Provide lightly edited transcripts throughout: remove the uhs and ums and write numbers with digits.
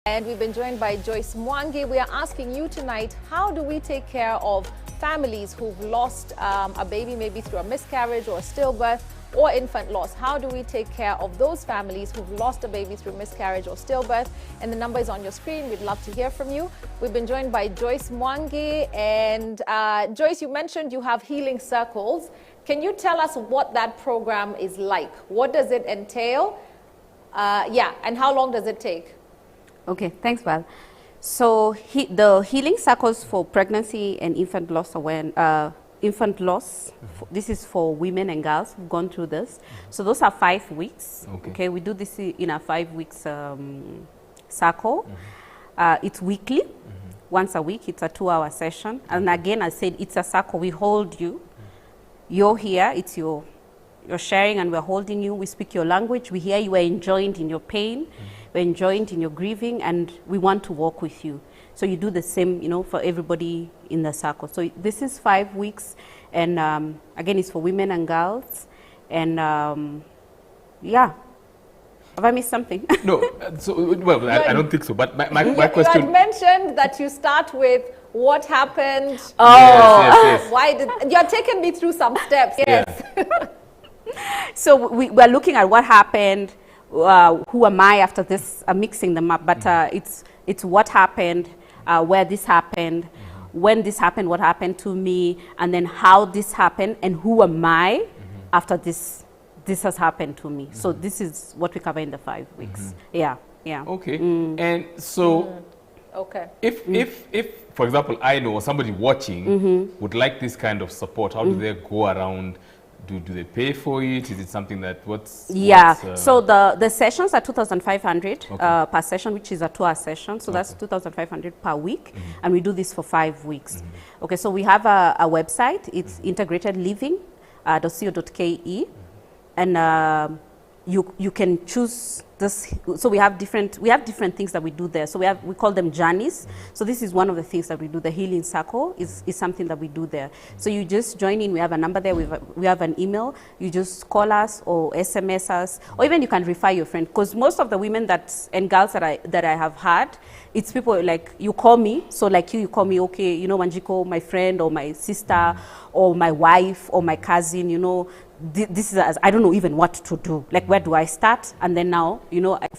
And we've been joined by Joyce Mwangi. We are asking you tonight, how do we take care of families who've lost a baby, maybe through a miscarriage or a stillbirth or infant loss? How do we take care of those families who've lost a baby through miscarriage or stillbirth? And the number is on your screen. We'd love to hear from you. We've been joined by Joyce Mwangi. And Joyce, you mentioned you have healing circles. Can you tell us what that program is like? What does it entail? And how long does it take? Okay, thanks, Val. So the healing circles for pregnancy and infant loss this is for women and girls who've gone through this. So those are 5 weeks. Okay, we do this in a 5 weeks circle. It's weekly, once a week. It's a 2-hour session. And again, I said it's a circle. We hold you. You're here. It's you're sharing, and we're holding you. We speak your language. We hear you are enjoined in your pain. We're enjoined in your grieving, and we want to walk with you. So you do the same, for everybody in the circle. So this is 5 weeks, and again, it's for women and girls. And yeah, have I missed something? No, I don't think so. But my question. You had mentioned that you start with what happened. Oh, yes. Why did you're taking me through some steps? Yes. Yeah. So we're looking at what happened. Who am I after this? I'm mixing them up, but it's what happened, where this happened, when this happened, what happened to me, and then how this happened, and who am I after this has happened to me. So this is what we cover in the 5 weeks. Yeah. Okay. And so, if for example, I know somebody watching would like this kind of support, how do they go around? Do they pay for it? Is it something that so the sessions are 2,500 per session, which is a 2-hour session. So that's 2,500 per week. And we do this for 5 weeks. Okay, so we have a website. It's integratedliving.co.ke. And you can choose this. So we have different things that we do there. So we call them journeys. So this is one of the things that we do. The healing circle is something that we do there. So you just join in. We have a number there. We have an email. You just call us or SMS us, or even you can refer your friend. Because most of the women and girls that I have had, it's people like you call me. So like you call me, okay, Wanjiku, my friend or my sister or my wife or my cousin, this is, I don't know even what to do. Like, where do I start? And then now,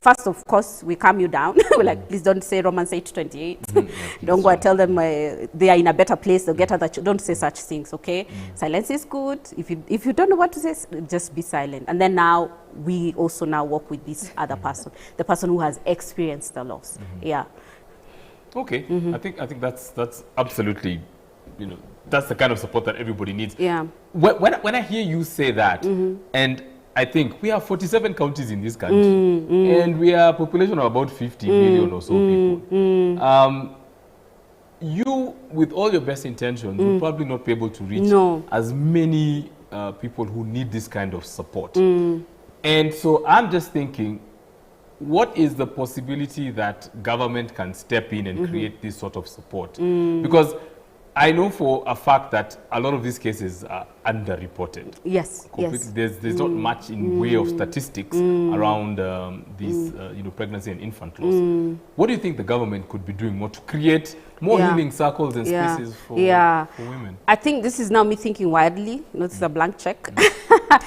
first, of course, we calm you down. We're like, please don't say Romans 8:28. Don't go and tell them they are in a better place. They'll get other. Don't say such things, okay? Silence is good. If you don't know what to say, just be silent. And then now, we also now work with this other person, the person who has experienced the loss. Yeah. Okay. I think that's absolutely, that's the kind of support that everybody needs. Yeah. When I hear you say that, and I think we have 47 counties in this country, and we are a population of about 50 million or so people. You, with all your best intentions, will probably not be able to reach as many people who need this kind of support. And so I'm just thinking, what is the possibility that government can step in and create this sort of support? Because I know for a fact that a lot of these cases are underreported. Yes. There's not much in way of statistics around these, pregnancy and infant loss. What do you think the government could be doing more to create more healing circles and spaces for women? I think this is now me thinking widely. This is a blank check.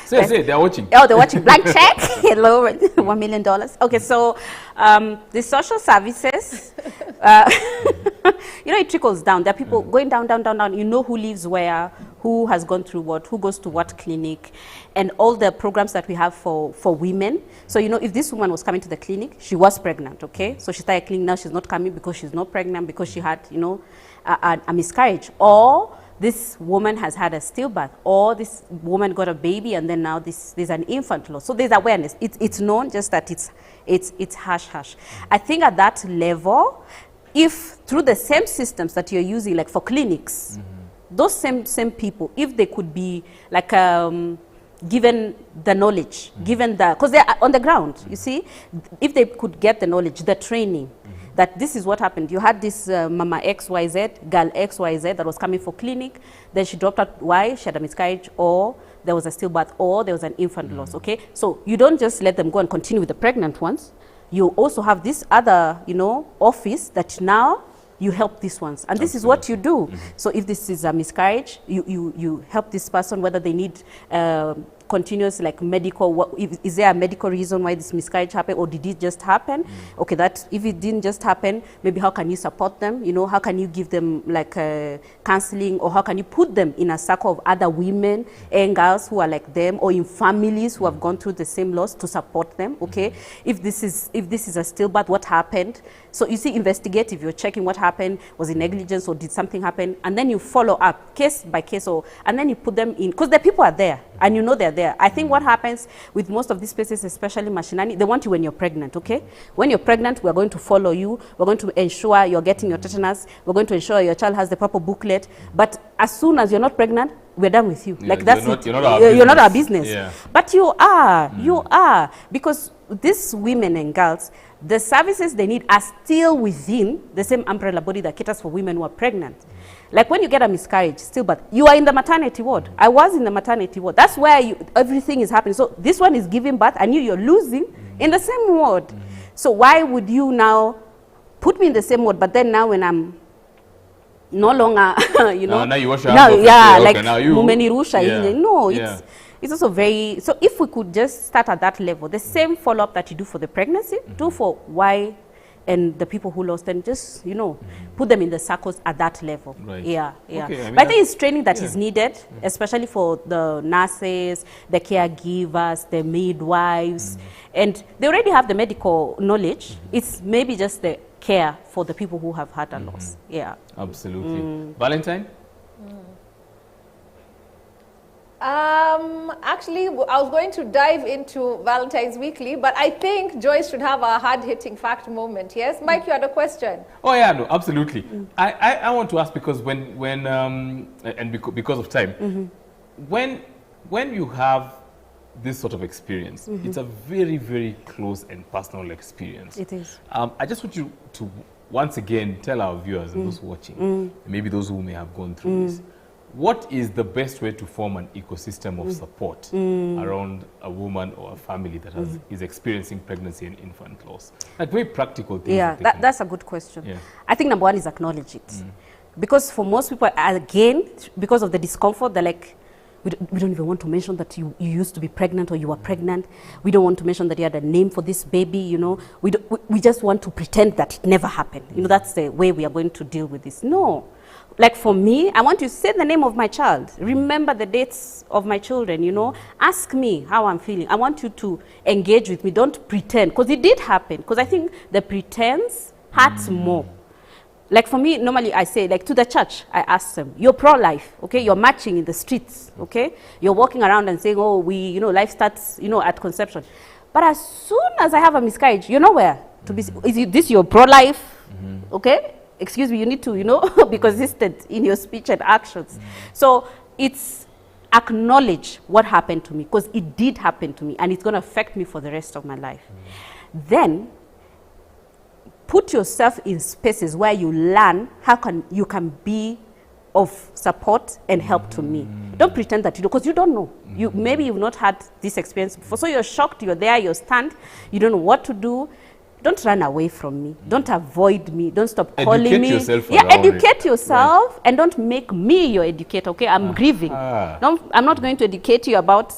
Say, they're watching. Oh, they're watching. Blank check. Hello, $1 million. Okay, so the social services, it trickles down. There are people going down. You know who lives where, who has gone through what, who goes to what clinic, and all the programs that we have for women. So, if this woman was coming to the clinic, she was pregnant, okay? So she started clinic. Now she's not coming because she's not pregnant, because she had, a miscarriage. Or this woman has had a stillbirth, or this woman got a baby, and then now there's an infant loss. So there's awareness. It's known, just that it's hush. I think at that level, if through the same systems that you're using, like for clinics, those same people, if they could be like given the knowledge, because they're on the ground, you see, if they could get the knowledge, the training, that this is what happened. You had this mama XYZ, girl XYZ that was coming for clinic, then she dropped out. Why? She had a miscarriage, or there was a stillbirth, or there was an infant loss, okay? So you don't just let them go and continue with the pregnant ones. you also have this other, you know, office that now you help these ones. And this is what you do. So if this is a miscarriage, you help this person, whether they need continuous like medical, is there a medical reason why this miscarriage happened, or did it just happen? Okay, that if it didn't just happen, maybe how can you support them? You know, how can you give them like counseling, or how can you put them in a circle of other women and girls who are like them, or in families who have gone through the same loss to support them? Okay, if this is a stillbirth, what happened? So you see, investigative, you're checking what happened, was it negligence or did something happen? And then you follow up case by case, and then you put them in, because the people are there and you know they're there. I think what happens with most of these places, especially Mashinani, they want you when you're pregnant, okay? When you're pregnant, we're going to follow you. We're going to ensure you're getting your tetanus. We're going to ensure your child has the proper booklet. But as soon as you're not pregnant, we're done with you. Yeah, like that's you're not our business. Yeah. But you are, because these women and girls, the services they need are still within the same umbrella body that caters for women who are pregnant. Like when you get a miscarriage, stillbirth, you are in the maternity ward. I was in the maternity ward. That's where everything is happening. So this one is giving birth and you're losing in the same ward. So why would you now put me in the same ward, but then now when I'm no longer, you know, now you wash your now, hands off, yeah, okay, like now you, no, it's also very, so if we could just start at that level, the same follow-up that you do for the pregnancy, do for why and the people who lost them, just, you know, put them in the circles at that level. Right. Okay, I but I think it's training that is needed, especially for the nurses, the caregivers, the midwives, and they already have the medical knowledge. It's maybe just the care for the people who have had a loss. Yeah. Absolutely. Valentine? Actually, I was going to dive into Valentine's Weekly, but I think Joyce should have a hard-hitting fact moment. Yes, Mike, you had a question. Oh yeah, no, absolutely. I want to ask, because because of time, when you have this sort of experience, it's a very, very close and personal experience. It is. I just want you to once again tell our viewers and those watching, maybe those who may have gone through this, what is the best way to form an ecosystem of support around a woman or a family that is experiencing pregnancy and infant loss? Like very practical things. Yeah, that's a good question. Yeah. I think number one is acknowledge it. Because for most people, again, because of the discomfort, they're like, we don't even want to mention that you used to be pregnant or you were pregnant. We don't want to mention that you had a name for this baby, you know. We just want to pretend that it never happened. You know, that's the way we are going to deal with this. No. Like for me, I want you to say the name of my child. Remember the dates of my children, you know. Ask me how I'm feeling. I want you to engage with me. Don't pretend, because it did happen. Because I think the pretense hurts more. Like for me, normally I say, like to the church, I ask them, you're pro-life, okay? You're marching in the streets, okay? You're walking around and saying, oh, life starts, at conception. But as soon as I have a miscarriage, you're nowhere to be, is this your pro-life, okay? Excuse me, you need to, be consistent in your speech and actions. So it's acknowledge what happened to me, because it did happen to me and it's going to affect me for the rest of my life. Then put yourself in spaces where you learn how you can be of support and help to me. Don't pretend that you do, because you don't know. Maybe you've not had this experience before, so you're shocked, you're there, you're stunned, you don't know what to do. Don't run away from me. Don't avoid me. Don't stop calling me. Educate yourself, and don't make me your educator, okay? I'm grieving. I'm not going to educate you about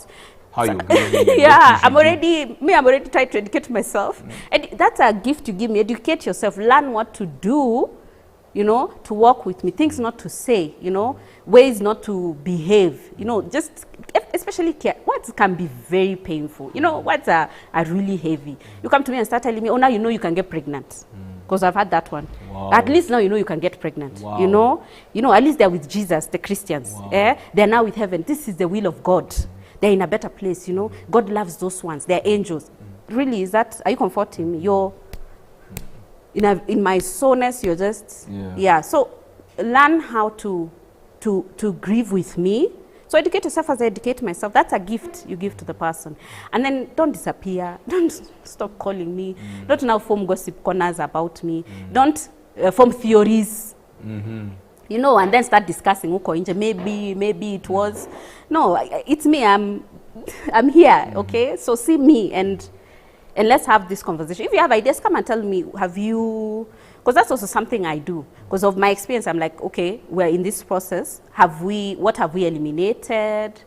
how you're grieving. I'm already trying to educate myself. And that's a gift you give me. Educate yourself. Learn what to do, to work with me. Things not to say, ways not to behave, just especially care. Words can be very painful. Words are really heavy. You come to me and start telling me, oh, now you can get pregnant. Because I've had that one. Wow. At least now you can get pregnant. Wow. At least they're with Jesus, the Christians. Wow. They're now with heaven. This is the will of God. They're in a better place, God loves those ones. They're angels. Really, are you comforting me? You're in my soreness, you're just so learn how to grieve with me. So educate yourself as I educate myself. That's a gift you give to the person. And then don't disappear. Don't stop calling me. Don't now form gossip corners about me. Don't form theories. And then start discussing, maybe it was. No, it's me. I'm here, okay? So see me and and let's have this conversation. If you have ideas, come and tell me, have you, because that's also something I do. Because of my experience, I'm like, okay, we're in this process. What have we eliminated?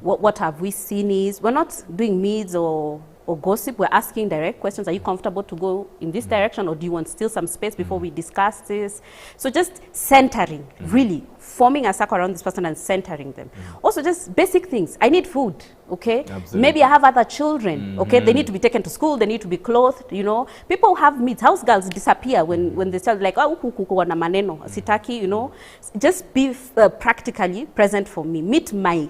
What have we seen is, we're not doing myths or gossip, we're asking direct questions. Are you comfortable to go in this direction, or do you want still some space before we discuss this? So just centering, really forming a circle around this person and centering them. Also just basic things. I need food, okay? Absolutely. Maybe I have other children, okay? They need to be taken to school, they need to be clothed, you know? People have myths. House girls disappear when they start like, oh, wana maneno, sitaki, you know? Just be practically present for me. Meet my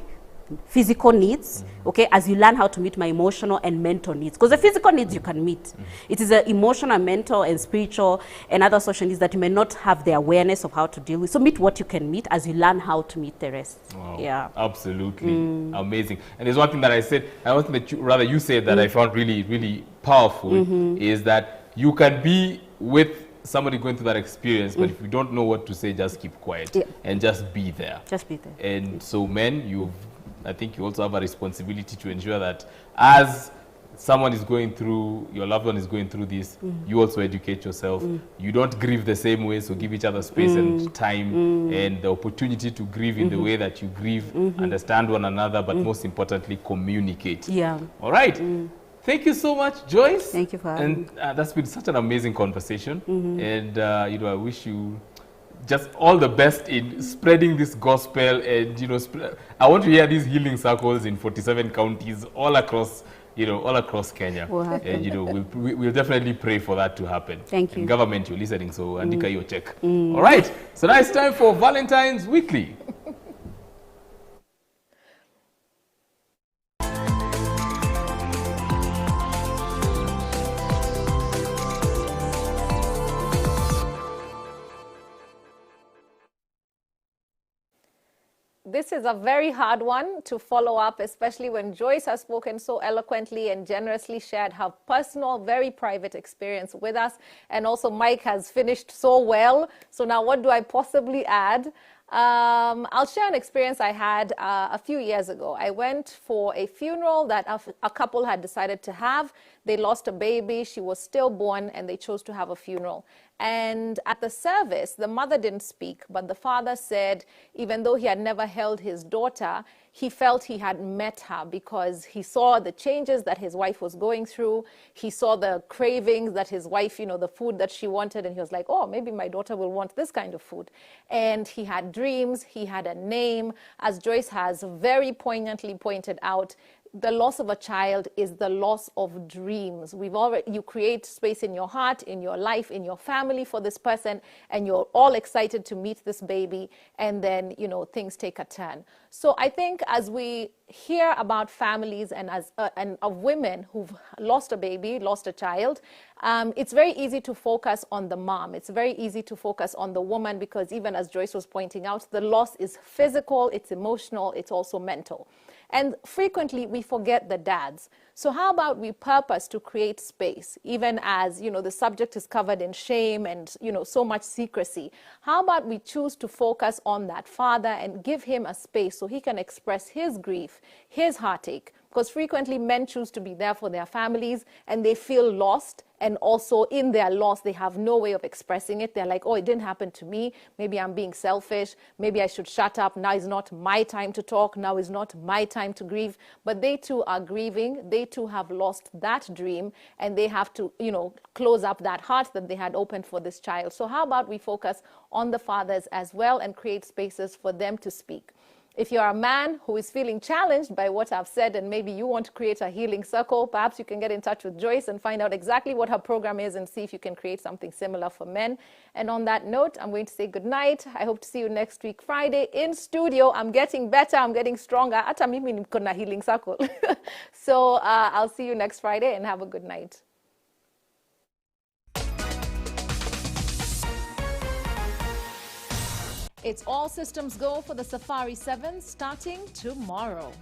physical needs, okay, as you learn how to meet my emotional and mental needs. Because the physical needs you can meet. It is the emotional, mental, and spiritual and other social needs that you may not have the awareness of how to deal with. So meet what you can meet as you learn how to meet the rest. Wow. Yeah. Absolutely. Amazing. And there's one thing that I said, and one thing that you said that I found really, really powerful is that you can be with somebody going through that experience, but if you don't know what to say, just keep quiet and just be there. Just be there. And so men, I think you also have a responsibility to ensure that as someone is going through, your loved one is going through this, you also educate yourself. You don't grieve the same way, so give each other space and time and the opportunity to grieve in the way that you grieve, understand one another, but most importantly, communicate. Yeah. All right. Thank you so much, Joyce. Thank you for having me. And that's been such an amazing conversation. And I wish you just all the best in spreading this gospel, and I want to hear these healing circles in 47 counties all across Kenya. And we'll definitely pray for that to happen. Thank you. And government, you're listening, so andika your check. All right. So now it's time for Valentine's Weekly. This is a very hard one to follow up, especially when Joyce has spoken so eloquently and generously shared her personal, very private experience with us. And also Mike has finished so well. So now what do I possibly add? I'll share an experience I had a few years ago. I went for a funeral that a couple had decided to have. They lost a baby, she was stillborn, and they chose to have a funeral. And at the service, the mother didn't speak, but the father said, even though he had never held his daughter, he felt he had met her because he saw the changes that his wife was going through. He saw the cravings that his wife, the food that she wanted, and he was like, oh, maybe my daughter will want this kind of food. And he had dreams, he had a name. As Joyce has very poignantly pointed out, the loss of a child is the loss of dreams. You create space in your heart, in your life, in your family for this person, and you're all excited to meet this baby, and then, things take a turn. So I think as we hear about families and of women who've lost a baby, lost a child, it's very easy to focus on the mom. It's very easy to focus on the woman because even as Joyce was pointing out, the loss is physical, it's emotional, it's also mental. And frequently we forget the dads. So how about we purpose to create space, even as, the subject is covered in shame and, so much secrecy. How about we choose to focus on that father and give him a space so he can express his grief, his heartache? Because frequently men choose to be there for their families and they feel lost. And also in their loss, they have no way of expressing it. They're like, oh, it didn't happen to me. Maybe I'm being selfish. Maybe I should shut up. Now is not my time to talk. Now is not my time to grieve. But they too are grieving. They too have lost that dream. And they have to, close up that heart that they had opened for this child. So how about we focus on the fathers as well and create spaces for them to speak? If you're a man who is feeling challenged by what I've said and maybe you want to create a healing circle, perhaps you can get in touch with Joyce and find out exactly what her program is and see if you can create something similar for men. And on that note, I'm going to say good night. I hope to see you next week, Friday, in studio. I'm getting better. I'm getting stronger. Hata mimi niko na healing circle. So I'll see you next Friday and have a good night. It's all systems go for the Safari 7 starting tomorrow.